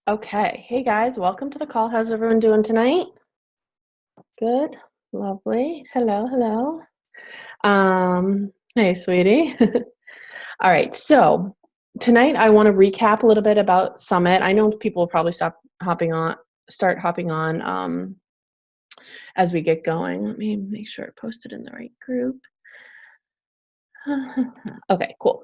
Okay. Hey guys, welcome to the call. How's everyone doing tonight? Good. Lovely. Hello, hello. Hey, sweetie. All right. So tonight I want to recap a little bit about Summit. I know people will probably start hopping on as we get going. Let me make sure I posted in the right group. Okay, cool.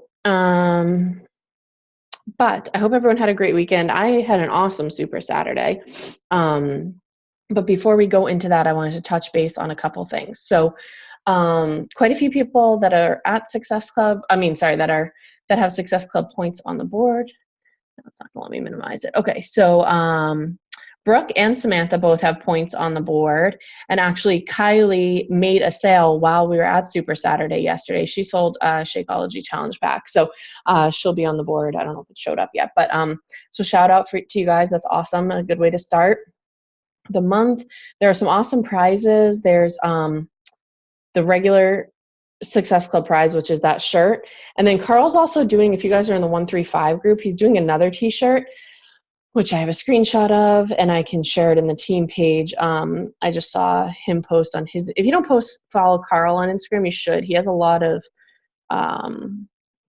But I hope everyone had a great weekend. I had an awesome Super Saturday. But before we go into that, I wanted to touch base on a couple things. So, quite a few people that are at Success Club, that have Success Club points on the board. No, it's not gonna let me minimize it. Okay, so Brooke and Samantha both have points on the board. And actually, Kylie made a sale while we were at Super Saturday yesterday. She sold a Shakeology Challenge pack. So she'll be on the board. I don't know if it showed up yet. But so shout out to you guys. That's awesome. A good way to start the month. There are some awesome prizes. There's the regular Success Club prize, which is that shirt. And then Carl's also doing, if you guys are in the 135 group, he's doing another t-shirt, which I have a screenshot of, and I can share it in the team page. I just saw him post on his, if you don't follow Carl on Instagram, you should. He has a lot of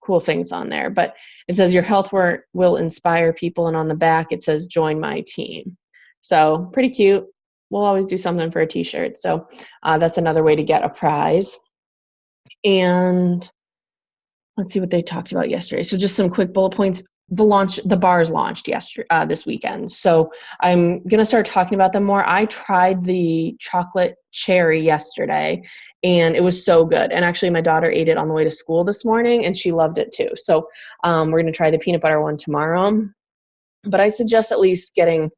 cool things on there, but it says your health work will inspire people. And on the back, it says join my team. So pretty cute. We'll always do something for a t-shirt. So that's another way to get a prize. And let's see what they talked about yesterday. So just some quick bullet points. The bars launched this weekend. So I'm going to start talking about them more. I tried the chocolate cherry yesterday and it was so good. And actually my daughter ate it on the way to school this morning and she loved it too. So we're going to try the peanut butter one tomorrow. But I suggest getting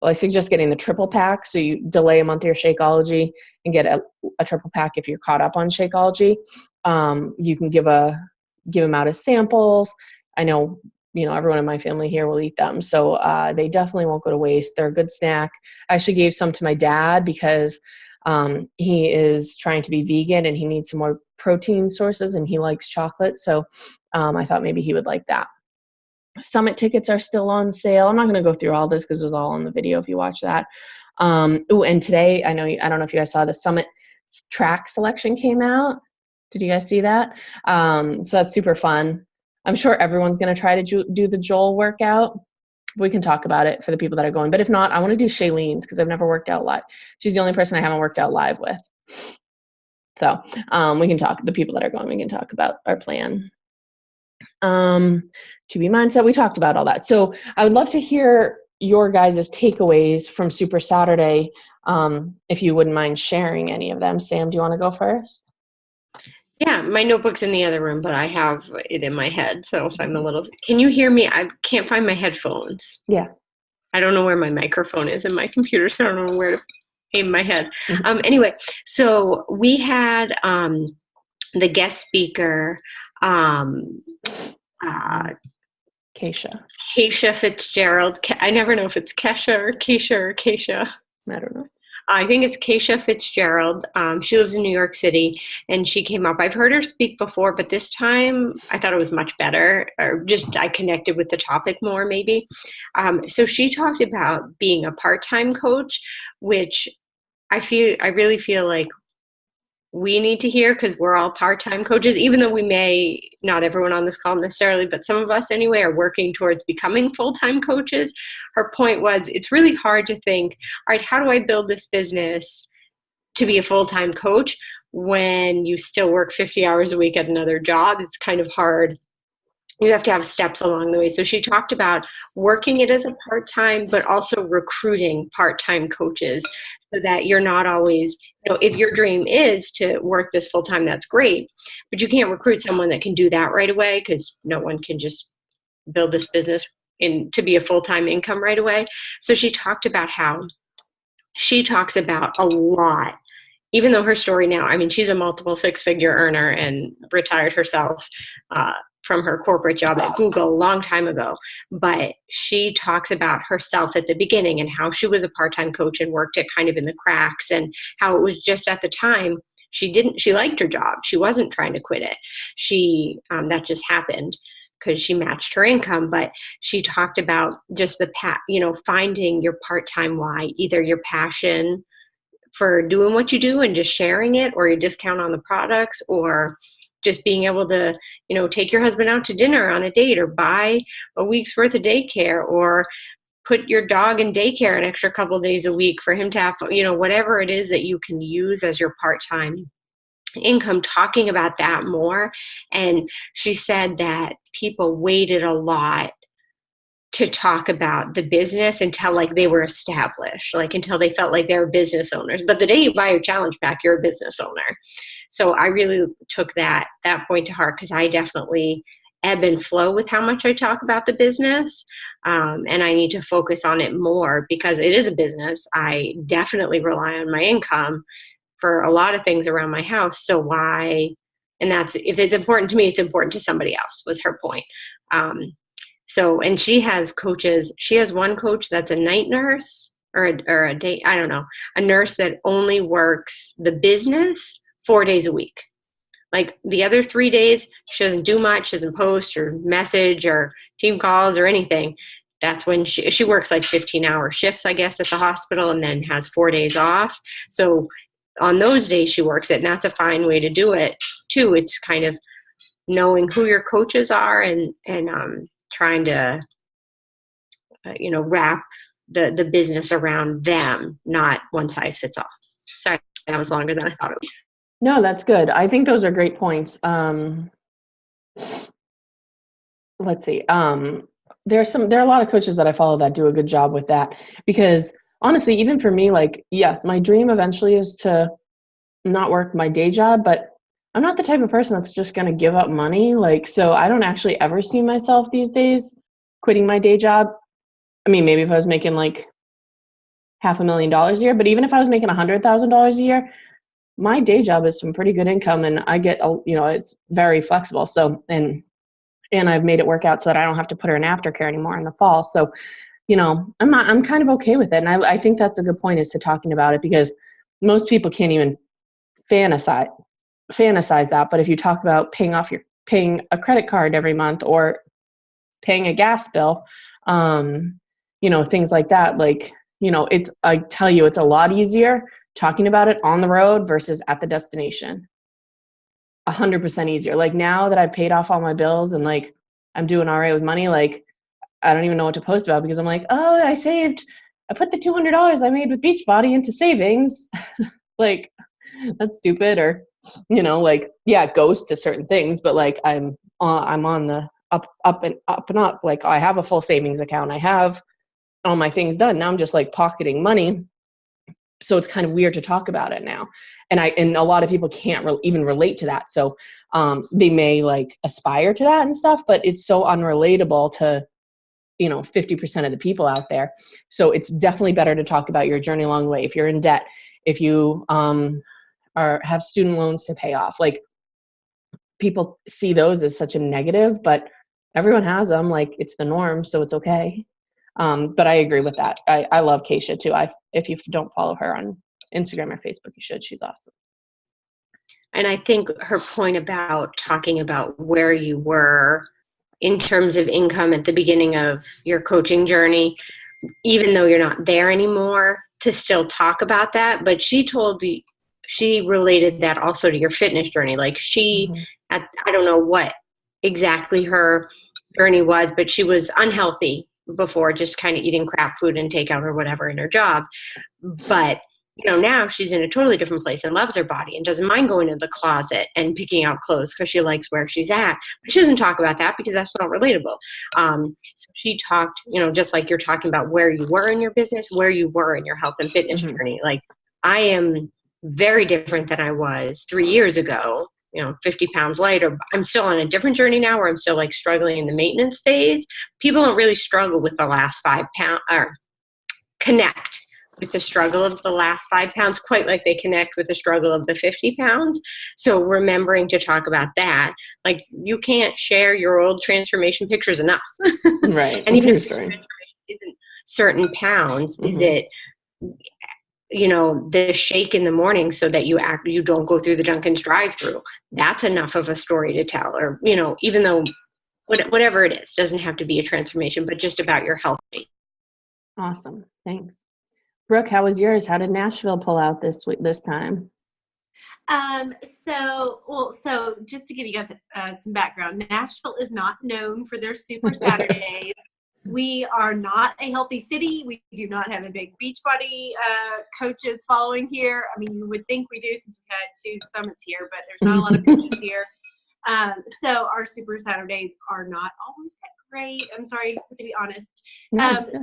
the triple pack. So you delay a month of your Shakeology and get a triple pack if you're caught up on Shakeology. You can give them out as samples. I know, everyone in my family here will eat them. So they definitely won't go to waste. They're a good snack. I actually gave some to my dad because he is trying to be vegan and he needs some more protein sources and he likes chocolate. So I thought maybe he would like that. Summit tickets are still on sale. I'm not going to go through all this because it was all on the video if you watch that. And today, I don't know if you guys saw the Summit track selection came out. Did you guys see that? So that's super fun. I'm sure everyone's going to try to do the Joel workout. We can talk about it for the people that are going. But if not, I want to do Shailene's because I've never worked out live. She's the only person I haven't worked out live with. So we can talk, the people that are going, we can talk about our plan. To be mindset, we talked about all that. So I would love to hear your guys' takeaways from Super Saturday, if you wouldn't mind sharing any of them. Sam, do you want to go first? Yeah, my notebook's in the other room, but I have it in my head. So if I'm can you hear me? I can't find my headphones. Yeah. I don't know where my microphone is in my computer, so I don't know where to aim my head. Anyway, so we had the guest speaker, Keisha Fitzgerald. I never know if it's Kesha or Keisha or Keisha. I don't know. I think it's Keisha Fitzgerald. She lives in New York City, and she came up. I've heard her speak before, but this time I thought it was much better, or just I connected with the topic more, maybe. So she talked about being a part-time coach, which I really feel like we need to hear because we're all part-time coaches, even though not everyone on this call necessarily, but some of us anyway are working towards becoming full-time coaches. Her point was it's really hard to think, all right, how do I build this business to be a full-time coach when you still work 50 hours a week at another job? It's kind of hard. You have to have steps along the way. So she talked about working it as a part-time, but also recruiting part-time coaches so that you're not always, if your dream is to work this full-time, that's great, but you can't recruit someone that can do that right away because no one can just build this business to be a full-time income right away. So she talked about how she talks about a lot, even though her story now, she's a multiple six-figure earner and retired herself from her corporate job at Google a long time ago. But she talks about herself at the beginning and how she was a part-time coach and worked it kind of in the cracks, and how it was just at the time she liked her job. She wasn't trying to quit it. That just happened because she matched her income, but she talked about just finding your part-time why, either your passion for doing what you do and just sharing it, or your discount on the products, or just being able to, take your husband out to dinner on a date, or buy a week's worth of daycare, or put your dog in daycare an extra couple of days a week for him to have, whatever it is that you can use as your part-time income, talking about that more. And she said that people waited a lot to talk about the business until like they were established, like until they felt like they were business owners. But the day you buy your challenge pack, you're a business owner. So I really took that point to heart, because I definitely ebb and flow with how much I talk about the business. And I need to focus on it more, because it is a business. I definitely rely on my income for a lot of things around my house. So why? And that's, if it's important to me, it's important to somebody else, was her point. And she has coaches. She has one coach that's a night nurse or a day, I don't know, a nurse that only works the business 4 days a week. Like the other 3 days, she doesn't do much, she doesn't post or message or team calls or anything. That's when she works like 15-hour shifts, I guess, at the hospital, and then has 4 days off. So on those days she works it, and that's a fine way to do it too. It's kind of knowing who your coaches are and trying to, wrap the business around them, not one size fits all. Sorry, that was longer than I thought it was. No, that's good. I think those are great points. Let's see. There are a lot of coaches that I follow that do a good job with that, because honestly, even for me, like, yes, my dream eventually is to not work my day job, but I'm not the type of person that's just going to give up money. Like, so I don't actually ever see myself these days quitting my day job. I mean, maybe if I was making like $500,000 a year, but even if I was making $100,000 a year, my day job is some pretty good income, and I get, it's very flexible. So, and I've made it work out so that I don't have to put her in aftercare anymore in the fall. So, I'm kind of okay with it. And I think that's a good point, is to talking about it, because most people can't even fantasize that. But if you talk about paying a credit card every month, or paying a gas bill, things like that, like, I tell you, it's a lot easier talking about it on the road versus at the destination. 100% easier. Like, now that I've paid off all my bills and like I'm doing all right with money, like I don't even know what to post about, because I'm like, oh, I put the $200 I made with Beachbody into savings. Like, that's stupid. Or, like, yeah, it goes to certain things, but like I'm on the up and up. Like, I have a full savings account. I have all my things done. Now I'm just like pocketing money. So it's kind of weird to talk about it now. And a lot of people can't even relate to that. So they may like aspire to that and stuff, but it's so unrelatable to, 50% of the people out there. So it's definitely better to talk about your journey along the way. If you're in debt, if you have student loans to pay off, like, people see those as such a negative, but everyone has them. Like, it's the norm, so it's okay. But I agree with that. I love Keisha too. If you don't follow her on Instagram or Facebook, you should. She's awesome. And I think her point about talking about where you were in terms of income at the beginning of your coaching journey, even though you're not there anymore, to still talk about that. But she related that also to your fitness journey. Like, I don't know what exactly her journey was, but she was unhealthy before, just kind of eating crap food and takeout or whatever in her job. But now she's in a totally different place and loves her body and doesn't mind going to the closet and picking out clothes because she likes where she's at. But she doesn't talk about that because that's not relatable. So she talked, just like you're talking about where you were in your business, where you were in your health and fitness journey. Like, I am very different than I was 3 years ago, 50 pounds lighter. I'm still on a different journey now, where I'm still like struggling in the maintenance phase. People don't really struggle with the last 5 pounds, or connect with the struggle of the last 5 pounds quite like they connect with the struggle of the 50 pounds. So remembering to talk about that, like, you can't share your old transformation pictures enough. Right. And even if the transformation isn't certain pounds, is it, the shake in the morning so that you don't go through the Dunkin's drive-through? That's enough of a story to tell. Or, even though whatever it is. Doesn't have to be a transformation, but just about your health. Awesome. Thanks. Brooke, how was yours? How did Nashville pull out this time? So just to give you guys some background, Nashville is not known for their Super Saturdays. We are not a healthy city. We do not have a big Beachbody coaches following here. I mean, you would think we do since we've had 2 summits here, but there's not a lot of coaches here. So our Super Saturdays are not always that great. I'm sorry, to be honest.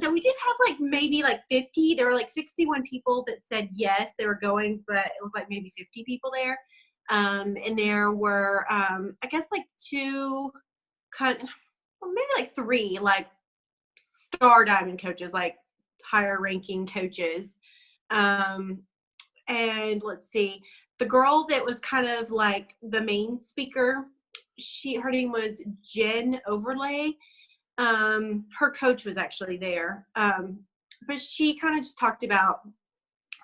So we did have like maybe like 50. There were like 61 people that said yes, they were going, but it looked like maybe 50 people there. And there were, I guess like 2, maybe like 3, like star diamond coaches, like higher ranking coaches. And let's see, the girl that was kind of like the main speaker, her name was Jen Overlay. Her coach was actually there. But she kind of just talked about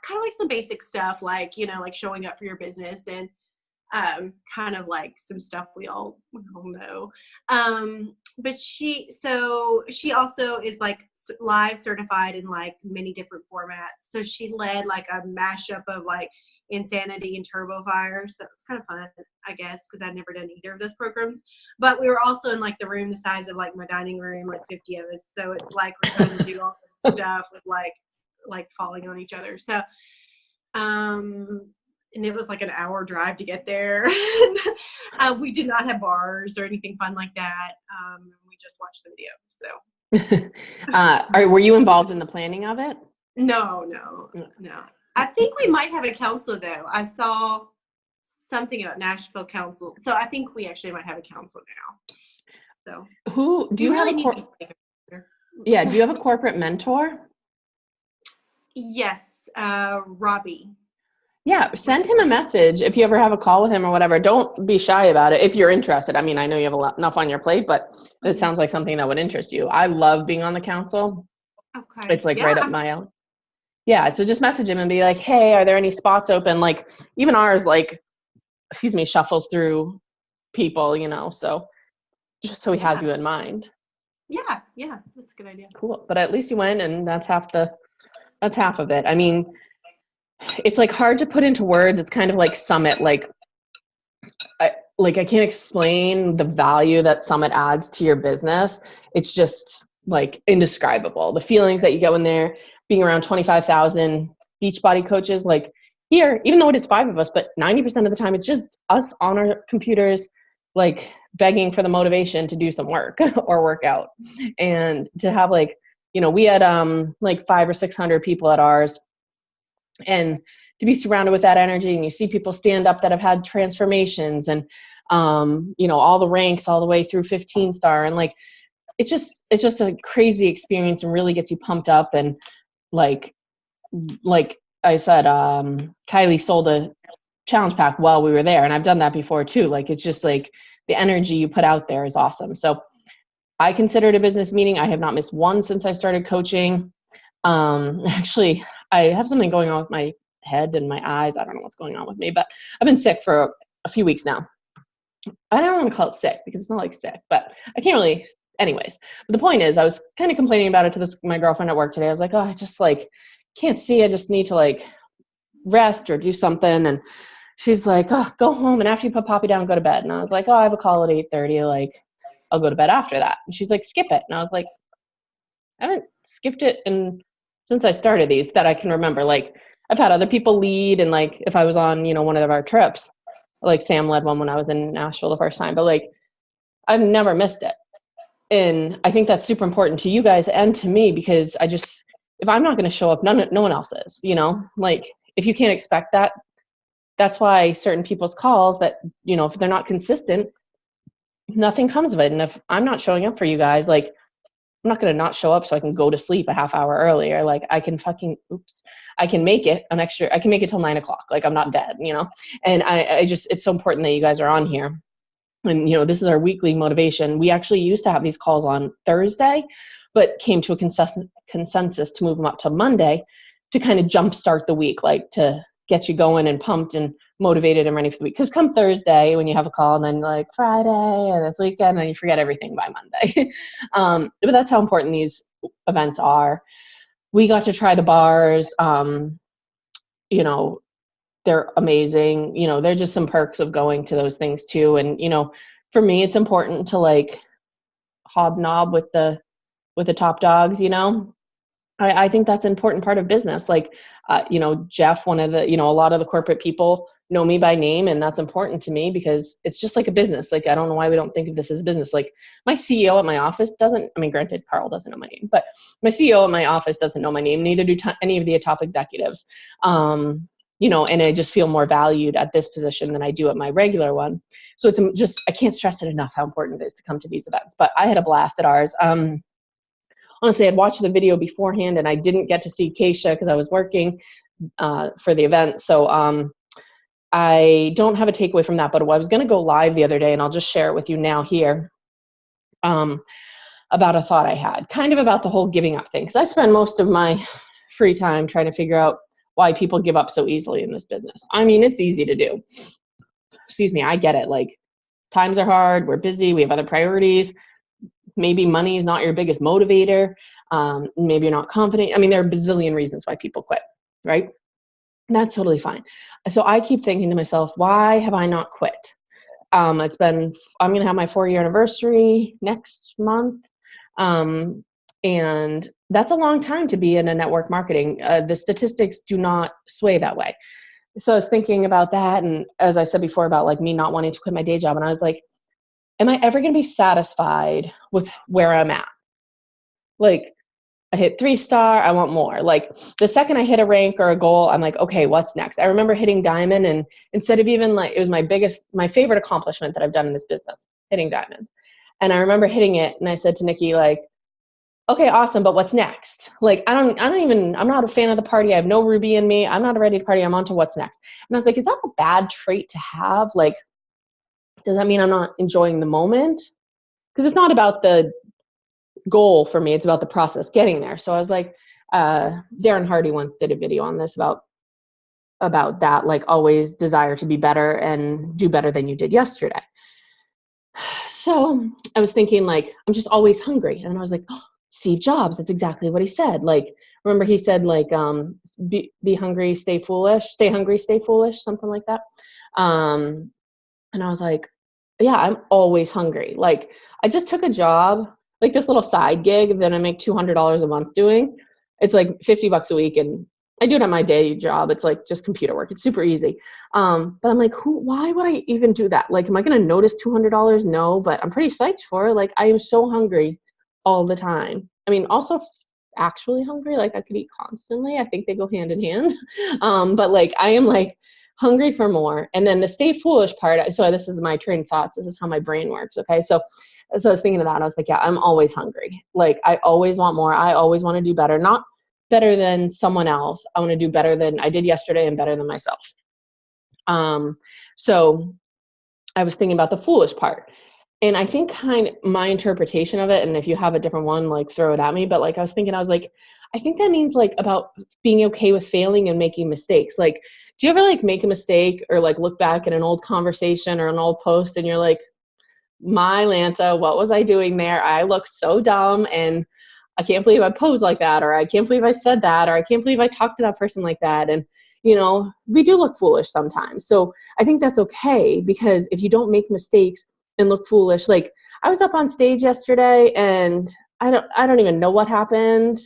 kind of like some basic stuff, like, you know, like showing up for your business and kind of like some stuff we all know. But she also is like live certified in like many different formats. So she led like a mashup of like Insanity and Turbo Fire. So it's kind of fun, I guess, because I'd never done either of those programs. But we were also in like the room the size of like my dining room, like 50 of us. So it's like we're trying to do all this stuff with like falling on each other. So and it was like an hour drive to get there. We did not have bars or anything fun like that. We just watched the video. So were you involved in the planning of it? No. I think we might have a counselor though. I saw something about Nashville Council. So I think we actually might have a counselor now. So who do you have do you have a corporate mentor? Yes, Robbie. Yeah, send him a message if you ever have a call with him or whatever. Don't be shy about it if you're interested. I mean, I know you have enough on your plate, but it sounds like something that would interest you. I love being on the council. Okay. It's like right up my alley. Yeah, so just message him and be like, hey, are there any spots open? Like even ours, like, shuffles through people, you know, so just so he has you in mind. Yeah, that's a good idea. Cool. But at least you went, and that's half of it. I mean, it's like hard to put into words. It's kind of like Summit. I can't explain the value that Summit adds to your business. It's just like indescribable. The feelings that you get when they're being around 25,000 Beachbody coaches, like here, even though it is 5 of us, but 90% of the time it's just us on our computers, like begging for the motivation to do some work or work out. And to have like, you know, we had like 500 or 600 people at ours. And to be surrounded with that energy, and you see people stand up that have had transformations, and you know, all the ranks all the way through 15-star, and like it's just a crazy experience and really gets you pumped up. And like I said, Kylie sold a challenge pack while we were there, and I've done that before too. Like it's just like the energy you put out there is awesome. So I consider it a business meeting. I have not missed one since I started coaching. Actually, I have something going on with my head and my eyes. I don't know what's going on with me, but I've been sick for a few weeks now. I don't want to call it sick because it's not like sick, but I can't really, anyways. But the point is, I was kind of complaining about it to my girlfriend at work today. I was like, oh, I just like can't see. I just need to like rest or do something. And she's like, oh, go home. And after you put Poppy down, go to bed. And I was like, oh, I have a call at 8:30. Like I'll go to bed after that. And she's like, skip it. And I was like, I haven't skipped it since I started these that I can remember. Like I've had other people lead, and like if I was on, you know, one of our trips, like Sam led one when I was in Nashville the first time, but like I've never missed it. And I think that's super important to you guys and to me, because if I'm not going to show up, no one else is, you know, like if you can't expect that, that's why certain people's calls that, you know, if they're not consistent, nothing comes of it. And if I'm not showing up for you guys, like I'm not going to not show up so I can go to sleep a half hour earlier. Like I can make it I can make it till 9 o'clock. Like I'm not dead, you know? And it's so important that you guys are on here. And, you know, this is our weekly motivation. We actually used to have these calls on Thursday, but came to a consensus to move them up to Monday to kind of jumpstart the week, like to get you going and pumped and motivated and ready for the week. Because come Thursday, when you have a call, and then like Friday and it's weekend, and then you forget everything by Monday. But that's how important these events are. We got to try the bars. You know, they're amazing. You know, they're just some perks of going to those things too. And, you know, for me, it's important to like hobnob with the top dogs, you know. I think that's an important part of business. Like, you know, Jeff, one of the, you know, a lot of the corporate people know me by name, and that's important to me because it's just like a business. Like, I don't know why we don't think of this as a business. Like, my CEO at my office doesn't, I mean, granted, Carl doesn't know my name, but my CEO at my office doesn't know my name. Neither do any of the top executives. You know, and I just feel more valued at this position than I do at my regular one. So it's just, I can't stress it enough how important it is to come to these events. But I had a blast at ours. Honestly, I'd watched the video beforehand and I didn't get to see Keisha because I was working for the event. So I don't have a takeaway from that, but I was going to go live the other day, and I'll just share it with you now here about a thought I had, kind of about the whole giving up thing. Because I spend most of my free time trying to figure out why people give up so easily in this business. I mean, it's easy to do. Excuse me, I get it. Like, times are hard, we're busy, we have other priorities. Maybe money is not your biggest motivator. Maybe you're not confident. I mean, there are a bazillion reasons why people quit, right? And that's totally fine. So I keep thinking to myself, why have I not quit? I'm going to have my 4-year anniversary next month. And that's a long time to be in a network marketing. The statistics do not sway that way. So I was thinking about that. And as I said before, about like me not wanting to quit my day job. And I was like, am I ever going to be satisfied with where I'm at? Like, I hit 3-star, I want more. Like, the second I hit a rank or a goal, I'm like, okay, what's next? I remember hitting diamond, and instead of even like, it was my favorite accomplishment that I've done in this business, hitting diamond. And I remember hitting it, and I said to Nikki, like, okay, awesome, but what's next? Like, I'm not a fan of the party. I have no Ruby in me. I'm not ready to party. I'm on to what's next. And I was like, is that a bad trait to have? Like, does that mean I'm not enjoying the moment? Because it's not about the goal for me. It's about the process getting there. So I was like, Darren Hardy once did a video on this about that, like, always desire to be better and do better than you did yesterday. So I was thinking, like, I'm just always hungry. And I was like, oh, Steve Jobs, that's exactly what he said. Like, remember he said, like, be hungry, stay foolish, stay hungry, stay foolish, something like that. And I was like, yeah, I'm always hungry. Like, I just took a job, like this little side gig that I make $200 a month doing. It's like $50 a week, and I do it at my day job. It's like just computer work. It's super easy. But I'm like, why would I even do that? Like, am I going to notice $200? No, but I'm pretty psyched for it. Like, I am so hungry all the time. I mean, also actually hungry. Like, I could eat constantly. I think they go hand in hand. But like, I am like hungry for more. And then the stay foolish part. So this is my train of thoughts. This is how my brain works. Okay. So I was thinking of that. I was like, yeah, I'm always hungry. Like, I always want more. I always want to do better. Not better than someone else. I want to do better than I did yesterday and better than myself. So I was thinking about the foolish part. And I think kind of my interpretation of it, and if you have a different one, like, throw it at me. But like, I was like, I think that means like about being okay with failing and making mistakes. Like, do you ever like make a mistake or like look back at an old conversation or an old post and you're like, my Lanta, what was I doing there? I look so dumb, and I can't believe I posed like that, or I can't believe I said that, or I can't believe I talked to that person like that. And, you know, we do look foolish sometimes. So I think that's okay, because if you don't make mistakes and look foolish, like, I was up on stage yesterday and I don't even know what happened.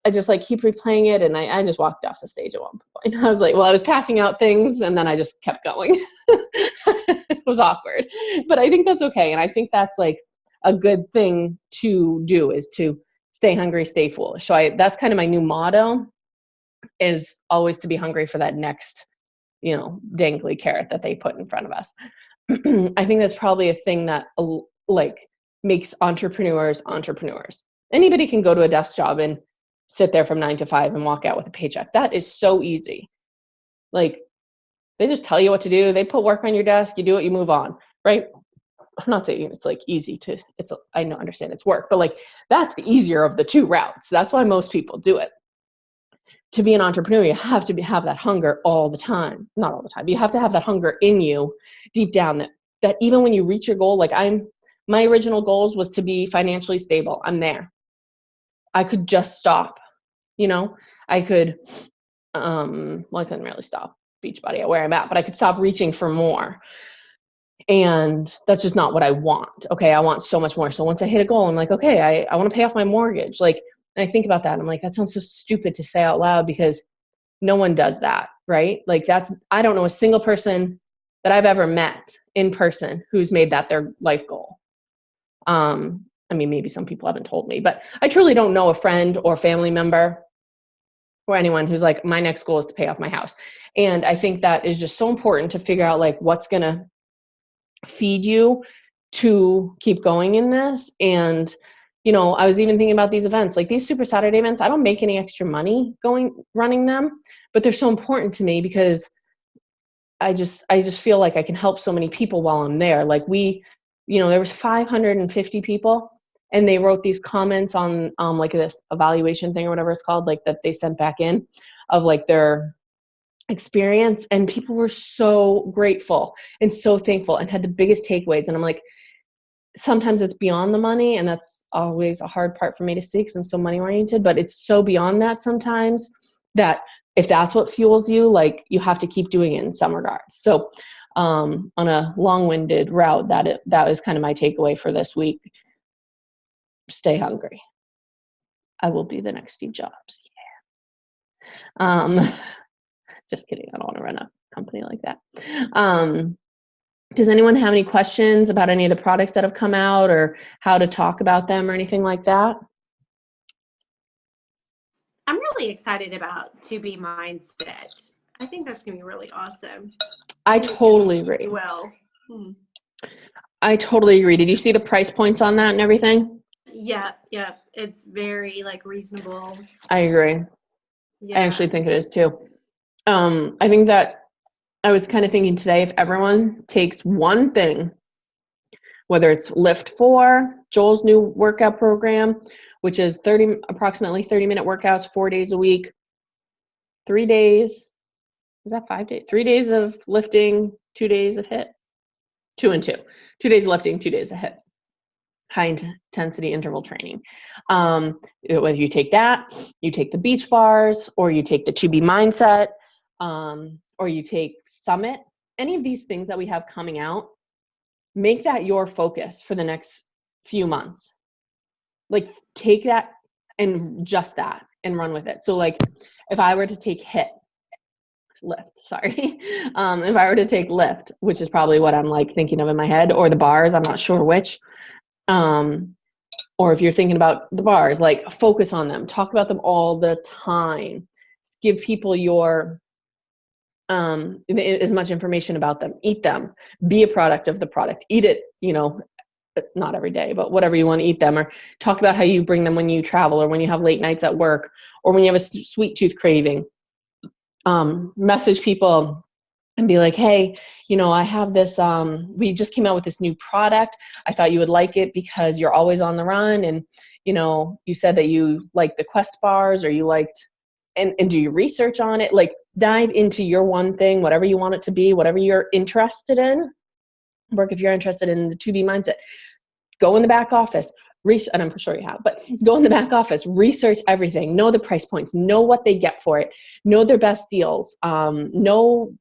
I just like keep replaying it, and I just walked off the stage at one point. I was like, well, I was passing out things, and then I just kept going. It was awkward, but I think that's okay. And I think that's like a good thing to do, is to stay hungry, stay foolish. So that's kind of my new motto, is always to be hungry for that next, you know, dangly carrot that they put in front of us. I think that's probably a thing that like makes entrepreneurs. Anybody can go to a desk job and sit there from 9 to 5 and walk out with a paycheck. That is so easy. Like, they just tell you what to do. They put work on your desk. You do it, you move on, right? I'm not saying it's like easy to, I know, understand it's work, but like, that's the easier of the two routes. That's why most people do it. to be an entrepreneur, you have to have that hunger all the time. Not all the time. You have to have that hunger in you deep down that even when you reach your goal, like my original goals was to be financially stable. I'm there. I could just stop, I could, well, I couldn't really stop Beachbody at where I'm at, but I could stop reaching for more. And that's just not what I want. Okay. I want so much more. So once I hit a goal, I'm like, okay, I want to pay off my mortgage. Like, and I think about that. And I'm like, that sounds so stupid to say out loud because no one does that. Right. Like I don't know a single person that I've ever met in person who's made that their life goal. I mean, maybe some people haven't told me, but I truly don't know a friend or family member or anyone who's like, my next goal is to pay off my house. And I think that is just so important to figure out like what's going to feed you to keep going in this. And, I was even thinking about these events, like these Super Saturday events. I don't make any extra money running them, but they're so important to me because I just feel like I can help so many people while I'm there. Like there was 550 people and they wrote these comments on like this evaluation thing or whatever it's called, like that they sent back in of like their experience. And people were so grateful and so thankful and had the biggest takeaways. And I'm like, sometimes it's beyond the money. And that's always a hard part for me to see because I'm so money oriented, but it's so beyond that sometimes that if that's what fuels you, like you have to keep doing it in some regards. So on a long-winded route, that was kind of my takeaway for this week. Stay hungry. I will be the next Steve Jobs. Yeah. Just kidding. I don't want to run a company like that. Does anyone have any questions about any of the products that have come out or how to talk about them or anything like that? I'm really excited about 2B Mindset. I think that's going to be really awesome. I totally agree. Well, I totally agree. Did you see the price points on that and everything? Yeah. It's very like reasonable. I agree. Yeah. I actually think it is too. I think that I was kind of thinking today, if everyone takes one thing, whether it's Lift 4, Joel's new workout program, which is approximately 30-minute workouts, 4 days a week, 3 days. Is that 5 days? 3 days of lifting, 2 days of HIIT. 2 and 2. 2 days of lifting, 2 days of HIIT. High intensity interval training. Whether you take that, you take the beach bars, or you take the 2B Mindset, or you take Summit, any of these things that we have coming out, make that your focus for the next few months. Like take that and just that and run with it. So like if I were to take if I were to take Lift, which is probably what I'm like thinking of in my head, or the bars, I'm not sure which. Or if you're thinking about the bars, like focus on them, talk about them all the time, give people as much information about them, eat them, be a product of the product, eat it, not every day, but whatever you want to eat them, or talk about how you bring them when you travel or when you have late nights at work or when you have a sweet tooth craving. Message people and be like, hey, I have this, we just came out with this new product. I thought you would like it because you're always on the run. And, you said that you like the Quest bars or you liked, and do your research on it. Like dive into your one thing, whatever you want it to be, whatever you're interested in. If you're interested in the 2B Mindset, go in the back office, and I'm sure you have, but go in the back office, research everything, know the price points, know what they get for it, know their best deals, know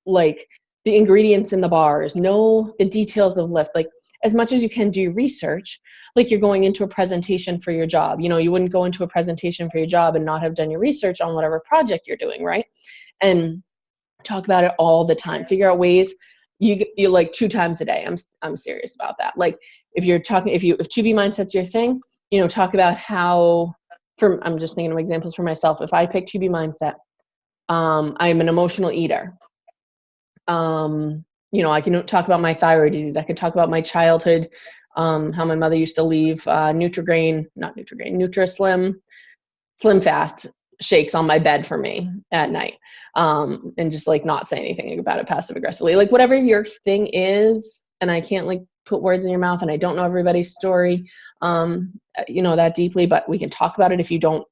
like the ingredients in the bars, know the details of Lift, like as much as you can do research, like you're going into a presentation for your job. You wouldn't go into a presentation for your job and not have done your research on whatever project you're doing, right? And talk about it all the time. Figure out ways you like 2 times a day. I'm serious about that. Like if 2B Mindset's your thing, talk about how, I'm just thinking of examples for myself. If I pick 2B Mindset, I'm an emotional eater. I can talk about my thyroid disease. I could talk about my childhood, how my mother used to leave Nutrislim, Slim Fast shakes on my bed for me at night, and just like not say anything about it passive aggressively. Like whatever your thing is, and I can't like put words in your mouth, and I don't know everybody's story, that deeply, but we can talk about it if you don't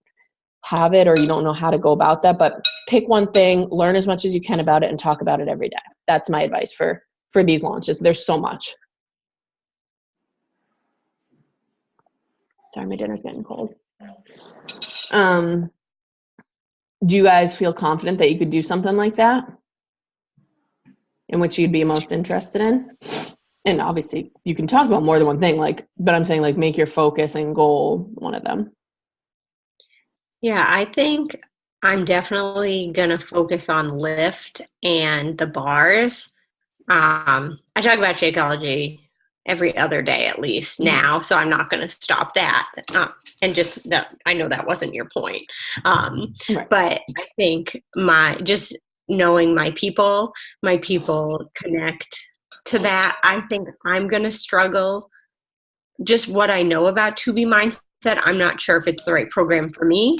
have it or you don't know how to go about that, but pick one thing, learn as much as you can about it, and talk about it every day. That's my advice for these launches. There's so much. Sorry, my dinner's getting cold. Do you guys feel confident that you could do something like that? In which you'd be most interested in? And obviously you can talk about more than one thing, but I'm saying make your focus and goal one of them. Yeah, I think I'm definitely going to focus on lift and the bars. I talk about Shakeology every other day at least now, so I'm not going to stop that. And just that, I know that wasn't your point. Right. But I think just knowing my people connect to that. I think I'm going to struggle. Just what I know about 2B Mindset, I'm not sure if it's the right program for me,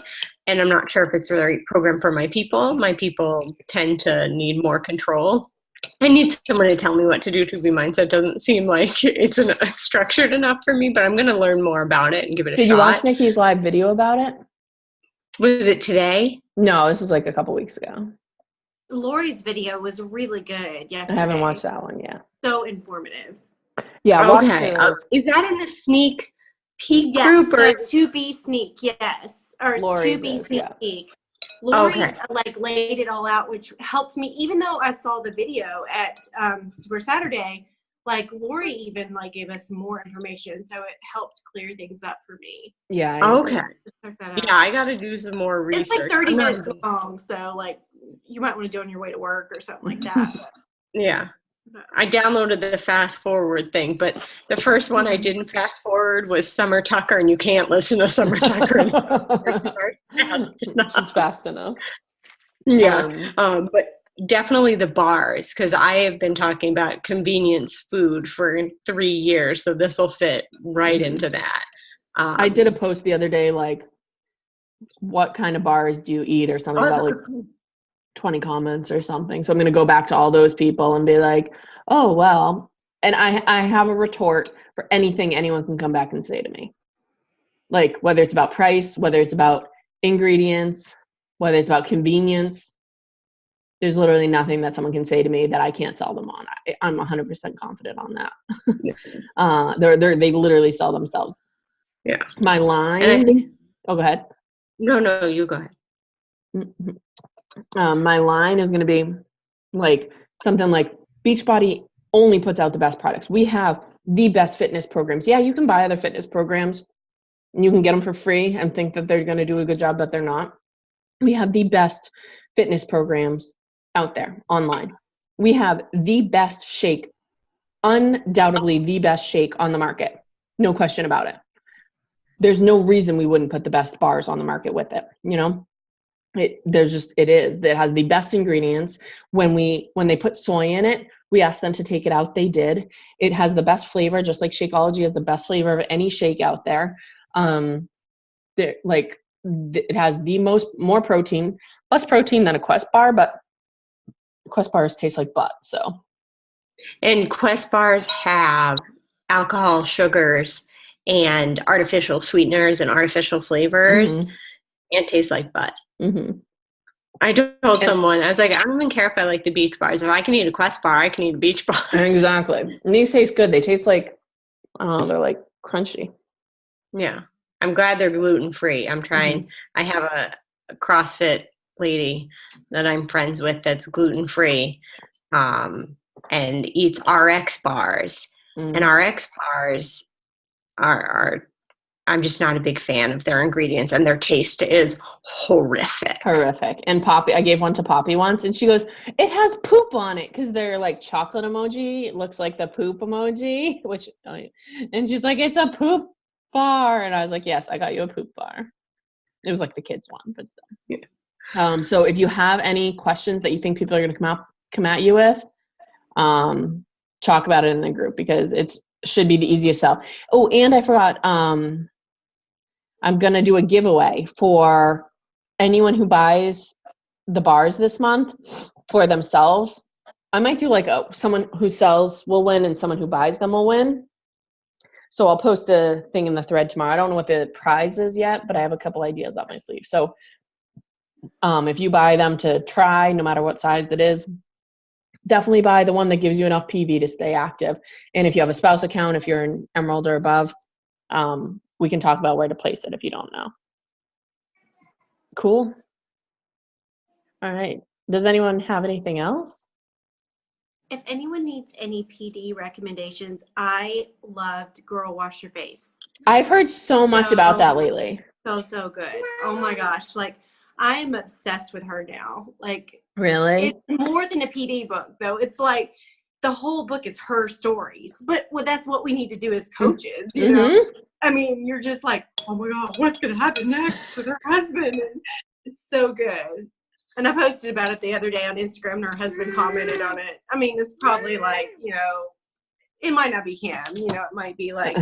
and I'm not sure if it's the right program for my people. My people tend to need more control. I need someone to tell me what to do. 2B Mindset doesn't seem like it's structured enough for me, but I'm going to learn more about it and give it a shot. Did you watch Nikki's live video about it? Was it today? No, this was a couple weeks ago. Lori's video was really good yesterday. I haven't watched that one yet. So informative. Yeah, okay. Is that in the sneak peek group or 2B sneak? Yes, or Lori's 2B is, sneak yeah. peek. Lori Okay. laid it all out, which helped me. Even though I saw the video at Super Saturday, Lori even gave us more information, so it helped clear things up for me. Yeah. Okay. Check that out. Yeah, I got to do some more research. It's 30 minutes long, so you might want to do it on your way to work or something like that. Yeah. I downloaded the fast forward thing, but the first one I didn't fast forward was Summer Tucker, and you can't listen to Summer Tucker Just fast enough. Yeah. But definitely the bars, because I have been talking about convenience food for 3 years, so this will fit right into that. I did a post the other day, what kind of bars do you eat or something about 20 comments or something. So I'm going to go back to all those people and be like, oh, well, and I have a retort for anything anyone can come back and say to me. Whether it's about price, whether it's about ingredients, whether it's about convenience, there's literally nothing that someone can say to me that I can't sell them on. I'm 100% confident on that. They literally sell themselves. Yeah. My line. And I think, go ahead. No, you go ahead. My line is going to be something like Beachbody only puts out the best products. We have the best fitness programs. Yeah, you can buy other fitness programs and you can get them for free and think that they're going to do a good job, but they're not. We have the best fitness programs out there online. We have the best shake, undoubtedly the best shake on the market. No question about it. There's no reason we wouldn't put the best bars on the market with it, It is. It has the best ingredients. When they put soy in it, we asked them to take it out. They did. It has the best flavor, just like Shakeology has the best flavor of any shake out there. It has more protein, less protein than a Quest bar, but Quest bars taste like butt. So, and Quest bars have alcohol, sugars, and artificial sweeteners and artificial flavors, and taste like butt. Mm-hmm. I told someone, I was like, I don't even care if I like the beach bars. If I can eat a Quest bar, I can eat a beach bar. Exactly. And these taste good. They taste they're crunchy. Yeah. I'm glad they're gluten-free. I'm trying. I have a CrossFit lady that I'm friends with that's gluten-free and eats RX bars. And RX bars are I'm just not a big fan of their ingredients, and their taste is horrific. And Poppy, I gave one to Poppy once, and she goes, it has poop on it, because they're chocolate emoji. It looks like the poop emoji, and she's like, it's a poop bar. And I was like, yes, I got you a poop bar. It was the kids one, but still. Yeah. So if you have any questions that you think people are going to come at you with, talk about it in the group, because it should be the easiest sell. Oh, and I forgot, I'm going to do a giveaway for anyone who buys the bars this month for themselves. I might do someone who sells will win and someone who buys them will win. So I'll post a thing in the thread tomorrow. I don't know what the prize is yet, but I have a couple ideas up my sleeve. So if you buy them to try, no matter what size it is, definitely buy the one that gives you enough PV to stay active. And if you have a spouse account, if you're an Emerald or above, we can talk about where to place it if you don't know. Cool. All right. Does anyone have anything else? If anyone needs any PD recommendations, I loved Girl Wash Your Face. I've heard so much about that lately. So good. Oh my gosh. Like, I am obsessed with her now. Like, Really? it's more than a PD book, though. It's like the whole book is her stories. But that's what we need to do as coaches, you know? I mean, you're just like, oh my God, what's going to happen next with her husband? And it's so good. And I posted about it the other day on Instagram, and her husband commented on it. I mean, it's probably like, you know, it might not be him. You know, it might be like,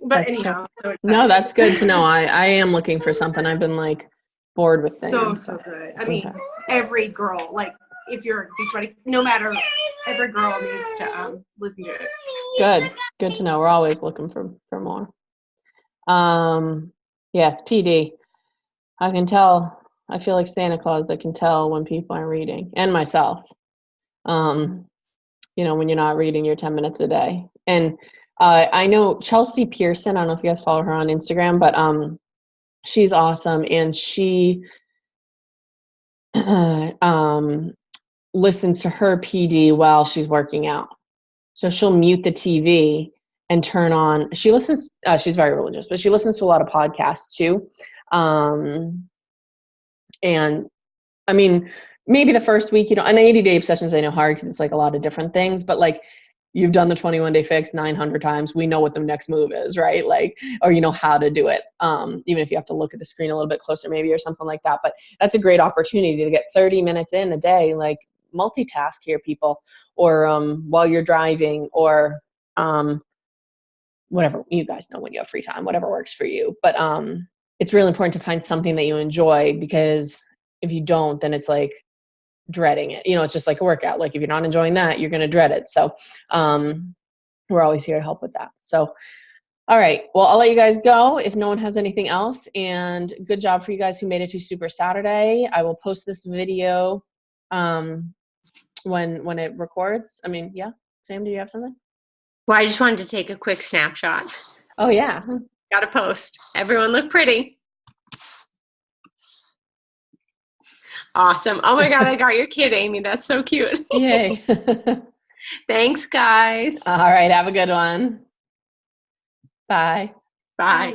but anyhow. No, that's good to know. I am looking for something. I've been like bored with things. So good. I mean, every girl, like if you're a Beachbody, no matter, every girl needs to listen to it. Good to know. We're always looking for more. Yes, PD. I can tell. I feel like Santa Claus that can tell when people aren't reading, and myself. You know, when you're not reading your 10 minutes a day. And I know Chelsea Pearson, I don't know if you guys follow her on Instagram, but she's awesome. And she listens to her PD while she's working out. So she'll mute the TV and turn on, she listens, she's very religious, but she listens to a lot of podcasts too. And I mean, maybe the first week, you know, an 80-day obsessions, I know hard because it's like a lot of different things, but like you've done the 21-day fix 900 times. We know what the next move is, right? Like, or you know how to do it. Even if you have to look at the screen a little bit closer maybe or something like that. But that's a great opportunity to get 30 minutes in a day, like multitask here, people, or while you're driving, or whatever, you guys know when you have free time, whatever works for you. But it's really important to find something that you enjoy, because if you don't, then it's like dreading it. You know, it's just like a workout. Like if you're not enjoying that, you're going to dread it. So we're always here to help with that. So, all right. Well, I'll let you guys go if no one has anything else. And good job for you guys who made it to Super Saturday. I will post this video when it records. I mean, yeah. Sam, do you have something? Well, I just wanted to take a quick snapshot. Oh, yeah. Got to post. Everyone look pretty. Awesome. Oh my God, I got your kid, Amy. That's so cute. Yay. Thanks, guys. All right. Have a good one. Bye. Bye.